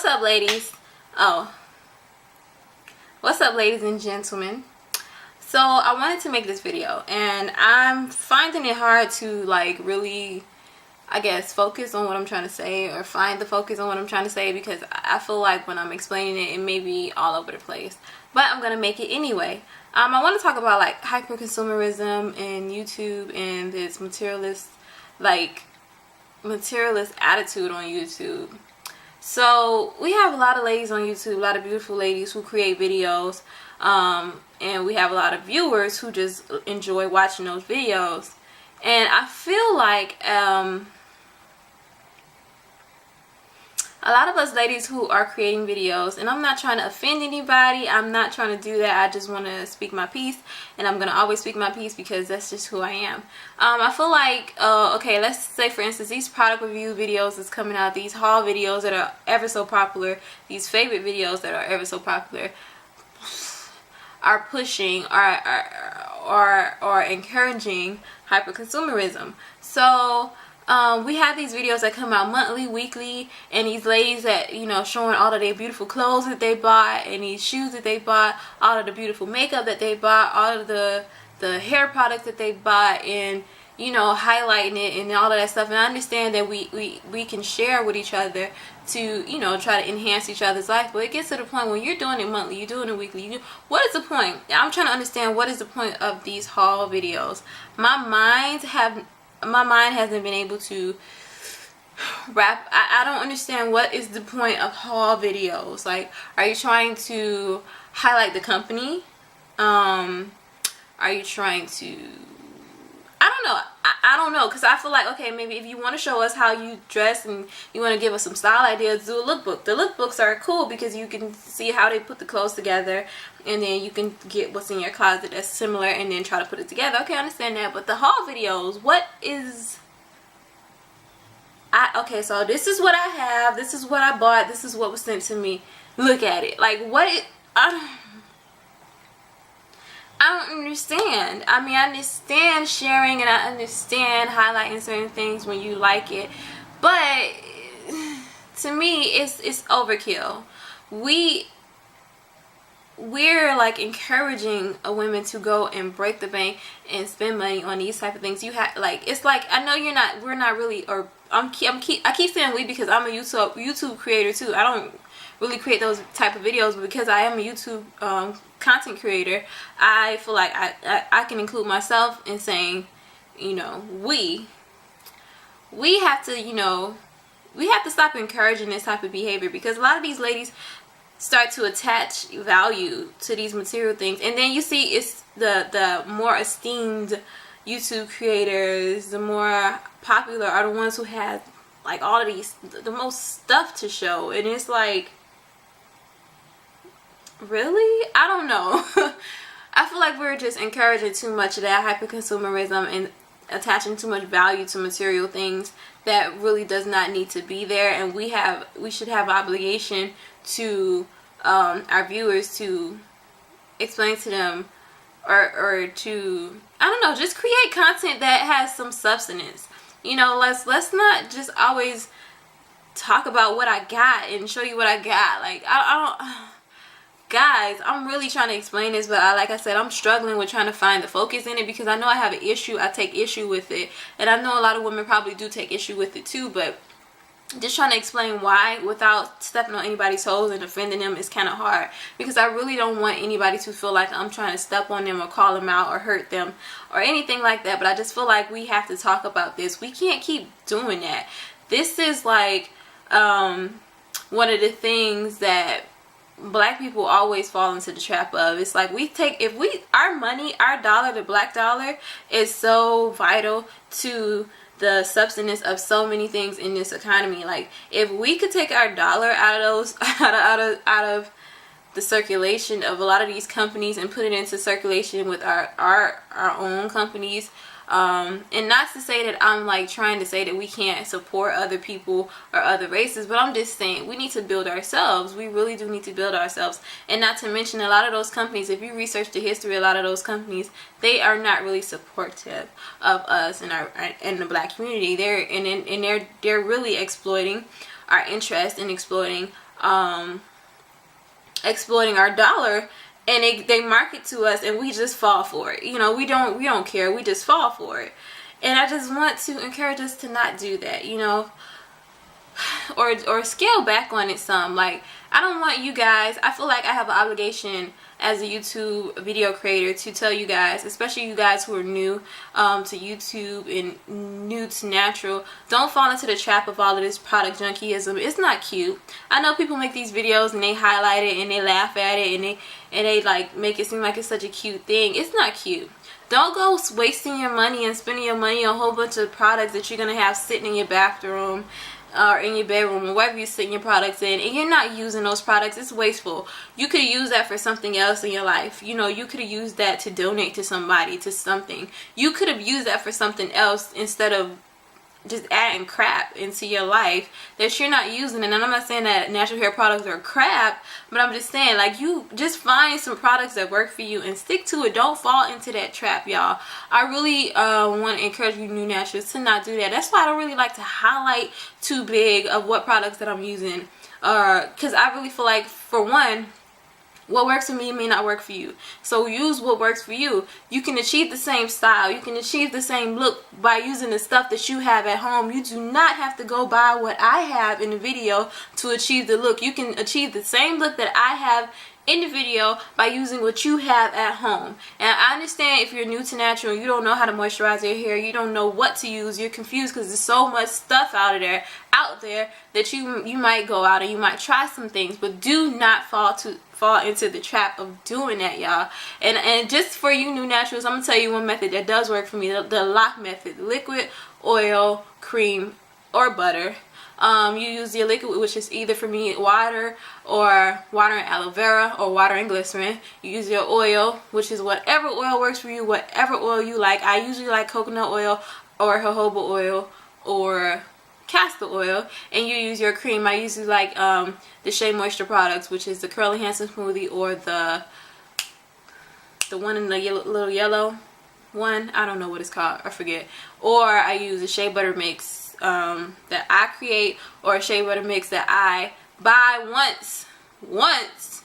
up, ladies? What's up, ladies and gentlemen? So I wanted to make this video, and I'm finding it hard to like really, I guess, focus on what I'm trying to say, or find the focus on what I'm trying to say, because I feel like when I'm explaining it, it may be all over the place. But I'm gonna make it anyway. I want to talk about like hyper-consumerism and YouTube and this materialist attitude on YouTube. So we have a lot of ladies on YouTube, a lot of beautiful ladies who create videos, and we have a lot of viewers who just enjoy watching those videos. And I feel like a lot of us ladies who are creating videos, and I'm not trying to offend anybody, I'm not trying to do that, I just want to speak my piece, and I'm going to always speak my piece because that's just who I am. I feel like, okay, let's say for instance, these product review videos is coming out, these haul videos that are ever so popular, these favorite videos that are ever so popular, are pushing or encouraging hyper-consumerism. So we have these videos that come out monthly, weekly, and these ladies that, you know, showing all of their beautiful clothes that they bought, and these shoes that they bought, all of the beautiful makeup that they bought, all of the hair products that they bought, and, you know, highlighting it and all of that stuff. And I understand that we can share with each other to, you know, try to enhance each other's life, but it gets to the point when you're doing it monthly, you're doing it weekly, what is the point? I'm trying to understand what is the point of these haul videos. My mind hasn't been able to wrap. I don't understand what is the point of haul videos. Like, are you trying to highlight the company? Are you trying to, I don't know. I don't know, because I feel like, okay, maybe if you want to show us how you dress and you want to give us some style ideas, do a lookbook. The lookbooks are cool because you can see how they put the clothes together, and then you can get what's in your closet that's similar and then try to put it together. Okay, I understand that. But the haul videos, what is... okay, so this is what I have, this is what I bought, this is what was sent to me. Look at it. Like, what it... I don't understand. I mean, I understand sharing and I understand highlighting certain things when you like it, but to me it's overkill. We're like encouraging a women to go and break the bank and spend money on these type of things. You have, like, it's like, I know we're not really, or I keep saying we because I'm a YouTube creator too. I don't really create those type of videos, but because I am a YouTube content creator, I feel like I can include myself in saying, you know, we have to, you know, we have to stop encouraging this type of behavior, because a lot of these ladies start to attach value to these material things, and then you see it's the more esteemed YouTube creators, the more popular, are the ones who have like all of these, the most stuff to show, and it's like, really? I don't know. I feel like we're just encouraging too much of that hyper-consumerism and attaching too much value to material things that really does not need to be there, and we should have obligation to our viewers to explain to them, or to, I don't know, just create content that has some substance. You know, let's not just always talk about what I got and show you what I got. Like, I don't guys, I'm really trying to explain this, but like I said, I'm struggling with trying to find the focus in it, because I know I have an issue. I take issue with it, and I know a lot of women probably do take issue with it too, but just trying to explain why without stepping on anybody's toes and offending them is kind of hard, because I really don't want anybody to feel like I'm trying to step on them or call them out or hurt them or anything like that. But I just feel like we have to talk about this. We can't keep doing that. This is like one of the things that Black people always fall into the trap of. It's like, our money, our dollar, the black dollar, is so vital to the substance of so many things in this economy. Like, if we could take our dollar out of the circulation of a lot of these companies and put it into circulation with our own companies, and not to say that I'm like trying to say that we can't support other people or other races, but I'm just saying we need to build ourselves. We really do need to build ourselves. And not to mention, a lot of those companies, if you research the history, a lot of those companies, they are not really supportive of us and the Black community. They're really exploiting our interest and exploiting exploiting our dollar, and they market to us, and we just fall for it. You know, we don't care. We just fall for it. And I just want to encourage us to not do that, you know, or scale back on it some. Like, I don't want you guys, I feel like I have an obligation as a YouTube video creator to tell you guys, especially you guys who are new to YouTube and new to natural, don't fall into the trap of all of this product junkyism. It's not cute. I know people make these videos and they highlight it and they laugh at it and they like make it seem like it's such a cute thing. It's not cute. Don't go wasting your money and spending your money on a whole bunch of products that you're going to have sitting in your bathroom or in your bedroom or wherever you're sitting your products in, and you're not using those products. It's wasteful. You could use that for something else in your life. You know, you could have used that to donate to somebody, to something. You could have used that for something else instead of just adding crap into your life that you're not using. And I'm not saying that natural hair products are crap, but I'm just saying, like, you just find some products that work for you and stick to it. Don't fall into that trap, y'all. I really want to encourage you new naturals to not do that. That's why I don't really like to highlight too big of what products that I'm using, because I really feel like, for one, what works for me may not work for you. So use what works for you. You can achieve the same style. You can achieve the same look by using the stuff that you have at home. You do not have to go buy what I have in the video to achieve the look. You can achieve the same look that I have in the video by using what you have at home. And I understand if you're new to natural, you don't know how to moisturize your hair, you don't know what to use, you're confused because there's so much stuff out there that you might go out and you might try some things, but do not fall into the trap of doing that, y'all. And just for you new naturals, I'm gonna tell you one method that does work for me, the lock method: liquid, oil, cream, or butter. You use your liquid, which is either, for me, water or water and aloe vera or water and glycerin. You use your oil, which is whatever oil works for you, whatever oil you like. I usually like coconut oil or jojoba oil or castor oil. And you use your cream. I usually like the Shea Moisture products, which is the Curl Enhancing Smoothie or the one in the little yellow one. I don't know what it's called, I forget. Or I use a Shea Butter Mix that I create, or a Shea Butter Mix that I buy once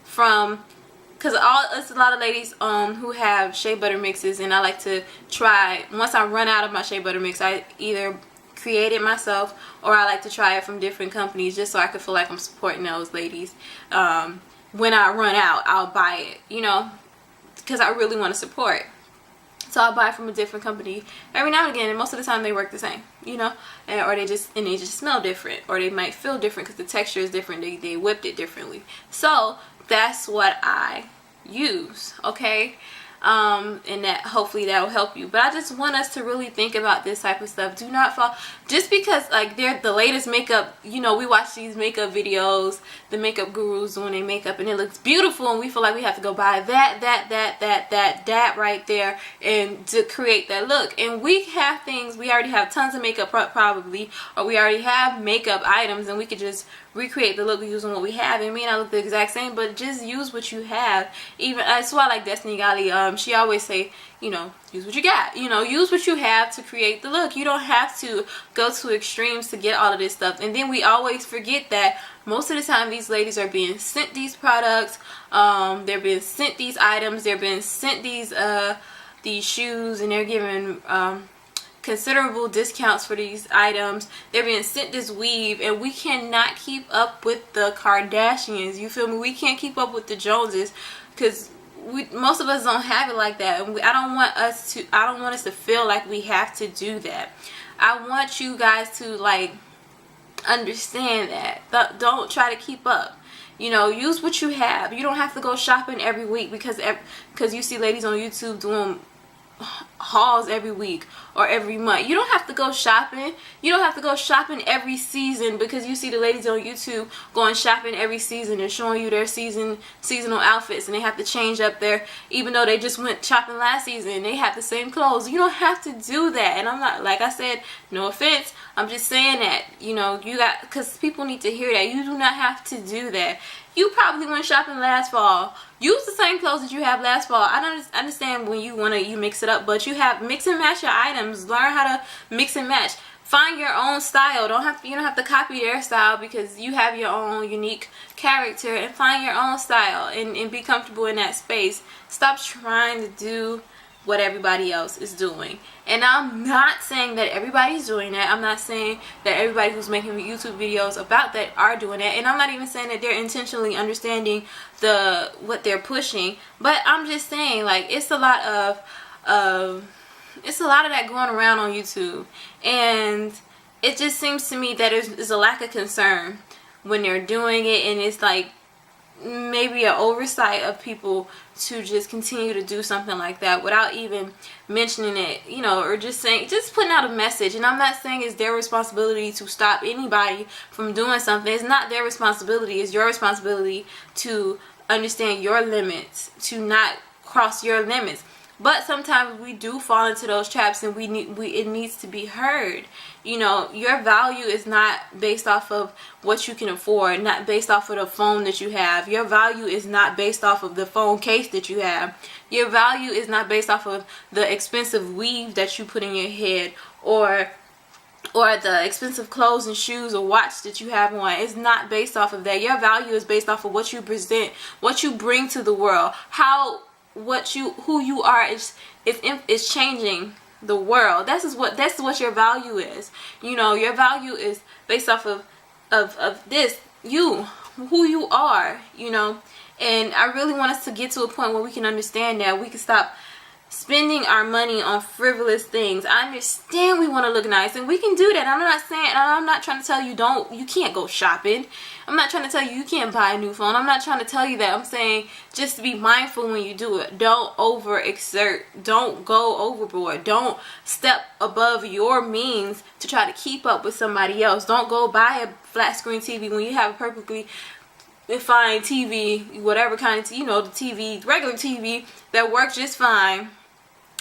from, because it's a lot of ladies who have Shea Butter Mixes, and I like to try, once I run out of my Shea Butter Mix, I either create it myself or I like to try it from different companies, just so I can feel like I'm supporting those ladies. When I run out, I'll buy it, you know, because I really want to support. So I'll buy from a different company every now and again, and most of the time they work the same, you know, or they just smell different, or they might feel different because the texture is different. They whipped it differently. So that's what I use, okay? And that hopefully that will help you. But I just want us to really think about this type of stuff. Do not fall just because like they're the latest makeup. You know, we watch these makeup videos, the makeup gurus doing their makeup, and it looks beautiful, and we feel like we have to go buy that right there and to create that look. And we have things, we already have tons of makeup probably, or we already have makeup items, and we could just recreate the look using what we have. It may not look the exact same, but just use what you have. Even that's why I like Destiny Gali. She always say, you know, use what you got. You know, use what you have to create the look. You don't have to go to extremes to get all of this stuff. And then we always forget that most of the time these ladies are being sent these products. They're being sent these items. They're being sent these shoes, and they're giving considerable discounts for these items. They're being sent this weave, and we cannot keep up with the Kardashians. You feel me? We can't keep up with the Joneses, because most of us don't have it like that, and I don't want us to feel like we have to do that. I want you guys to like understand that. Don't try to keep up. You know, use what you have. You don't have to go shopping every week because you see ladies on YouTube doing hauls every week or every month. You don't have to go shopping. You don't have to go shopping every season because you see the ladies on YouTube going shopping every season and showing you their seasonal outfits, and they have to change up their, even though they just went shopping last season, they have the same clothes. You don't have to do that. And I'm not, like I said, no offense, I'm just saying that, you know, because people need to hear that. You do not have to do that. You probably went shopping last fall. Use the same clothes that you have last fall. I don't understand when you mix it up, but you have mix and match your items. Learn how to mix and match. find your own style. You don't have to copy their style, because you have your own unique character, and find your own style and be comfortable in that space. Stop trying to do what everybody else is doing. And I'm not saying that everybody's doing that. I'm not saying that everybody who's making YouTube videos about that are doing that. And I'm not even saying that they're intentionally understanding what they're pushing. But I'm just saying, like, it's a lot of that going around on YouTube. And it just seems to me that there's a lack of concern when they're doing it, and it's like maybe an oversight of people to just continue to do something like that without even mentioning it, you know, or just putting out a message. And I'm not saying it's their responsibility to stop anybody from doing something. It's not their responsibility. It's your responsibility to understand your limits, to not cross your limits. But sometimes we do fall into those traps, and it needs to be heard. You know, your value is not based off of what you can afford, not based off of the phone that you have. Your value is not based off of the phone case that you have. Your value is not based off of the expensive weave that you put in your head, or the expensive clothes and shoes or watch that you have on. It's not based off of that. Your value is based off of what you present, what you bring to the world, who you are is changing the world. That's what your value is. You know, your value is based off of who you are, you know. And I really want us to get to a point where we can understand that we can stop spending our money on frivolous things. I understand we want to look nice, and we can do that. I'm not trying to tell you you can't go shopping. I'm not trying to tell you can't buy a new phone. I'm not trying to tell you that. I'm saying just to be mindful when you do it. Don't overexert. Don't go overboard. Don't step above your means to try to keep up with somebody else. Don't go buy a flat screen TV when you have a perfectly fine TV, whatever kind of the TV, regular TV that works just fine.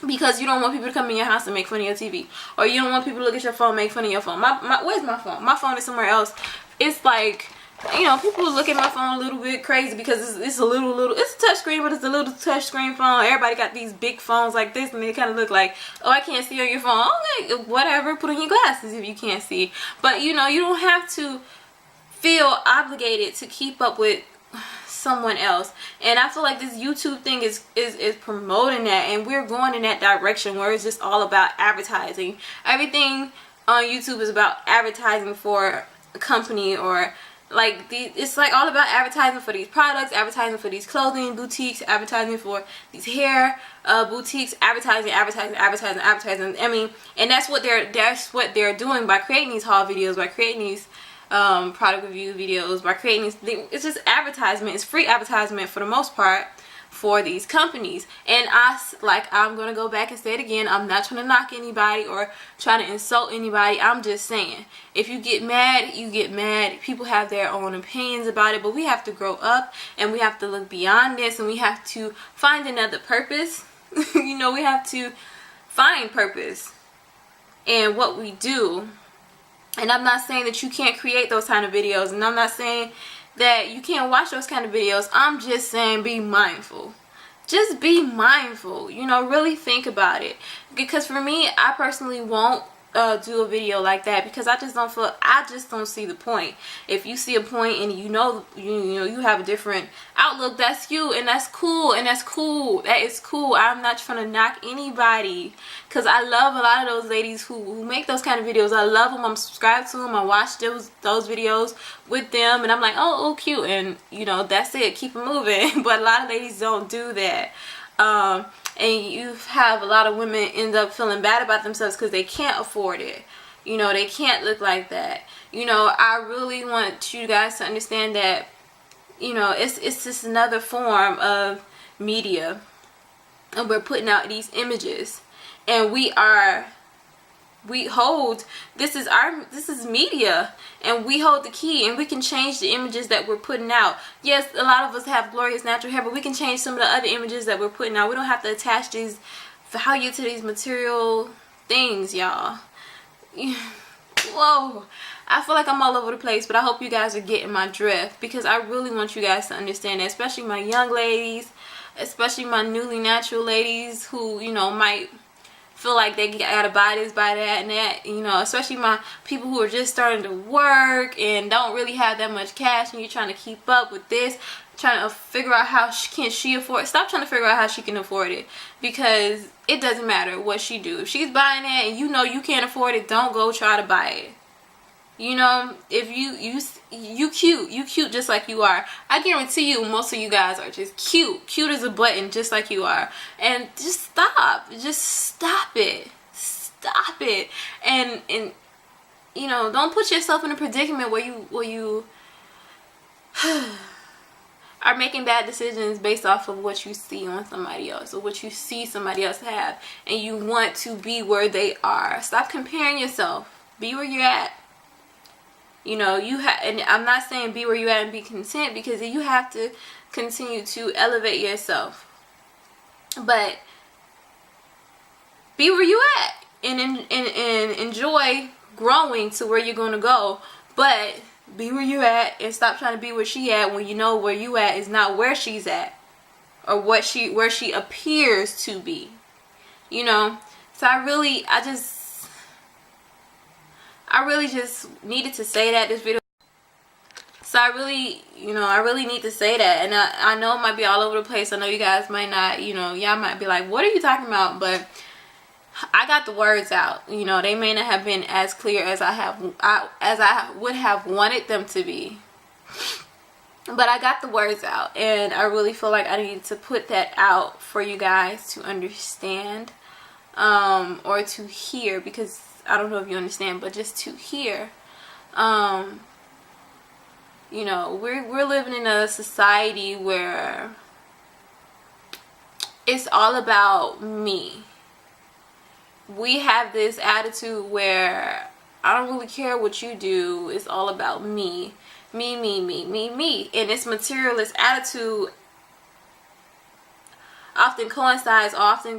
Because you don't want people to come in your house and make fun of your TV, or you don't want people to look at your phone and make fun of your phone. Where's my phone? My phone is somewhere else. It's like, you know, people look at my phone a little bit crazy because it's a little it's a touch screen, but it's a little touch screen phone. Everybody got these big phones like this, and they kind of look like, oh, I can't see on your phone. Okay, whatever, put on your glasses if you can't see. But you know, you don't have to feel obligated to keep up with someone else. And I feel like this YouTube thing is promoting that, and we're going in that direction where it's just all about advertising. Everything on YouTube is about advertising for a company, or like it's like all about advertising for these products, advertising for these clothing boutiques, advertising for these hair boutiques, advertising. I mean, and that's what they're doing by creating these haul videos, by creating these product review videos, by creating these things. It's just advertisement. It's free advertisement for the most part for these companies. And I'm gonna go back and say it again, I'm not trying to knock anybody or try to insult anybody. I'm just saying, if you get mad, you get mad. People have their own opinions about it, but we have to grow up, and we have to look beyond this, and we have to find another purpose. You know, we have to find purpose in what we do. And I'm not saying that you can't create those kind of videos, and I'm not saying that you can't watch those kind of videos. I'm just saying be mindful. Just be mindful. You know, really think about it. Because for me, I personally won't do a video like that, because I just don't see the point. If you see a point and you know you have a different outlook, that's you, and that's cool, that is cool. I'm not trying to knock anybody, because I love a lot of those ladies who make those kind of videos. I love them. I'm subscribed to them. I watch those videos with them, and I'm like, oh, cute, and you know, that's it, keep it moving. But a lot of ladies don't do that. And you have a lot of women end up feeling bad about themselves because they can't afford it. You know, they can't look like that. You know, I really want you guys to understand that, you know, it's just another form of media, and we're putting out these images, and this is media, and we hold the key, and we can change the images that we're putting out. Yes, a lot of us have glorious natural hair, but we can change some of the other images that we're putting out. We don't have to attach these value to these material things, y'all. Whoa, I feel like I'm all over the place, but I hope you guys are getting my drift, because I really want you guys to understand that, especially my young ladies, especially my newly natural ladies who, you know, might feel like they gotta buy this, buy that, and that, you know, especially my people who are just starting to work and don't really have that much cash, and you're trying to keep up with this, trying to figure out how can she afford it. Stop trying to figure out how she can afford it, because it doesn't matter what she do. If she's buying it and you know you can't afford it, don't go try to buy it. You know, if you cute just like you are. I guarantee you most of you guys are just cute as a button, just like you are. And just stop it, and you know, don't put yourself in a predicament where you are making bad decisions based off of what you see on somebody else, or what you see somebody else have, and you want to be where they are. Stop comparing yourself. Be where you're at. You know, and I'm not saying be where you at and be content, because you have to continue to elevate yourself. But be where you at and enjoy growing to where you're going to go. But be where you at, and stop trying to be where she at when you know where you at is not where she's at, or where she appears to be. You know, so I really just needed to say that this video. So I really need to say that. And I know it might be all over the place. I know you guys might not, you know, y'all might be like, what are you talking about? But I got the words out. You know, they may not have been as clear as I would have wanted them to be, but I got the words out, and I really feel like I need to put that out for you guys to understand, or to hear, because I don't know if you understand, but just to hear. You know, we're living in a society where it's all about me. We have this attitude where I don't really care what you do. It's all about me. Me. And this materialist attitude often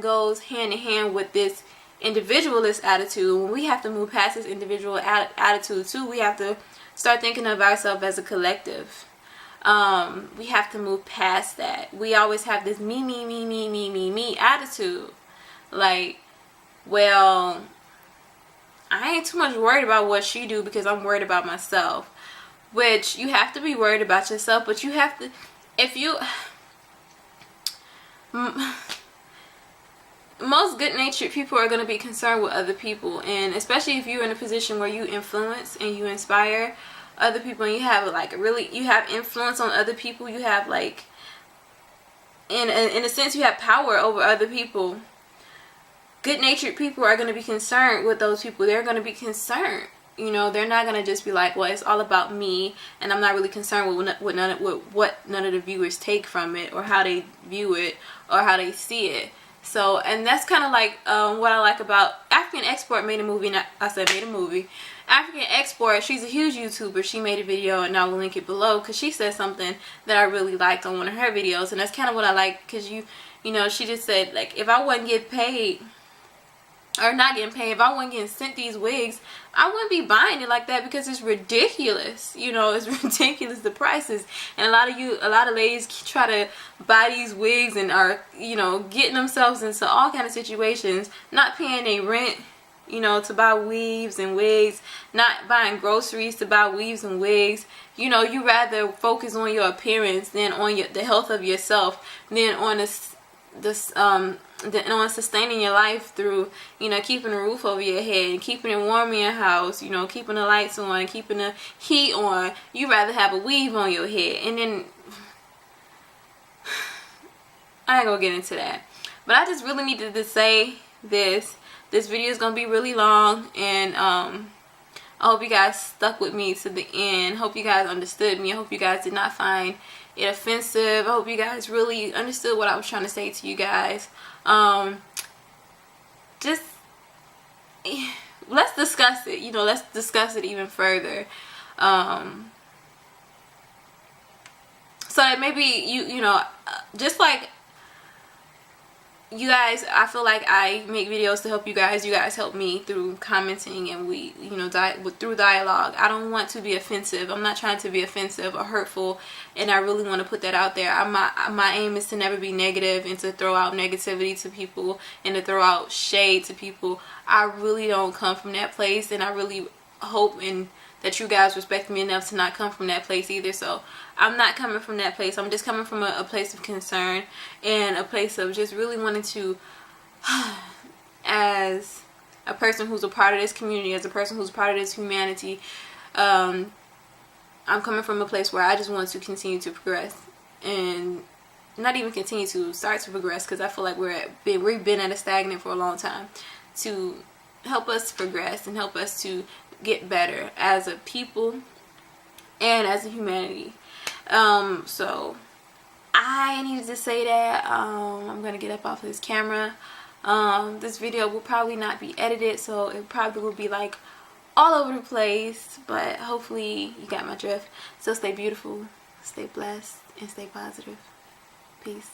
goes hand in hand with this individualist attitude. When we have to move past this individual attitude too, we have to start thinking of ourselves as a collective. We have to move past that. We always have this me attitude. Like, well, I ain't too much worried about what she do because I'm worried about myself. Which, you have to be worried about yourself, but you have to, most good-natured people are going to be concerned with other people, and especially if you're in a position where you influence and you inspire other people, and you have you have influence on other people. You have in a sense, you have power over other people. Good-natured people are going to be concerned with those people. They're going to be concerned. You know, they're not going to just be like, well, it's all about me, and I'm not really concerned with what none of the viewers take from it, or how they view it, or how they see it. So, and that's kind of like what I like about African Export made a movie. African Export, she's a huge YouTuber. She made a video, and I will link it below, because she said something that I really liked on one of her videos, and that's kind of what I like, because you know, she just said, like, if I wasn't getting paid, or not getting paid, if I wasn't getting sent these wigs, I wouldn't be buying it like that, because it's ridiculous. You know, it's ridiculous, the prices. And a lot of ladies try to buy these wigs and are, you know, getting themselves into all kind of situations, not paying their rent, you know, to buy weaves and wigs, not buying groceries to buy weaves and wigs. You know, you rather focus on your appearance than on the health of yourself, than on on sustaining your life through, you know, keeping a roof over your head and keeping it warm in your house, you know, keeping the lights on, keeping the heat on. You rather have a weave on your head. And then I ain't gonna get into that, but I just really needed to say this video is gonna be really long, and I hope you guys stuck with me to the end. Hope you guys understood me. I hope you guys did not find it offensive. I hope you guys really understood what I was trying to say to you guys. Just let's discuss it. You know, let's discuss it even further. So that maybe you know, just like you guys, I feel like I make videos to help you guys. You guys help me through commenting, and we, you know, through dialogue. I don't want to be offensive. I'm not trying to be offensive or hurtful, and I really want to put that out there. My aim is to never be negative and to throw out negativity to people and to throw out shade to people. I really don't come from that place, and I really hope that you guys respect me enough to not come from that place either. So I'm not coming from that place. I'm just coming from a place of concern and a place of just really wanting to, as a person who's a part of this community, as a person who's part of this humanity, I'm coming from a place where I just want to continue to progress, and not even continue to, start to progress, because I feel like we've been at a stagnant for a long time, to help us progress and help us to get better as a people and as a humanity. So I needed to say that. I'm gonna get up off of this camera. This video will probably not be edited, so it probably will be like all over the place, but hopefully you got my drift. So stay beautiful, stay blessed, and stay positive. Peace.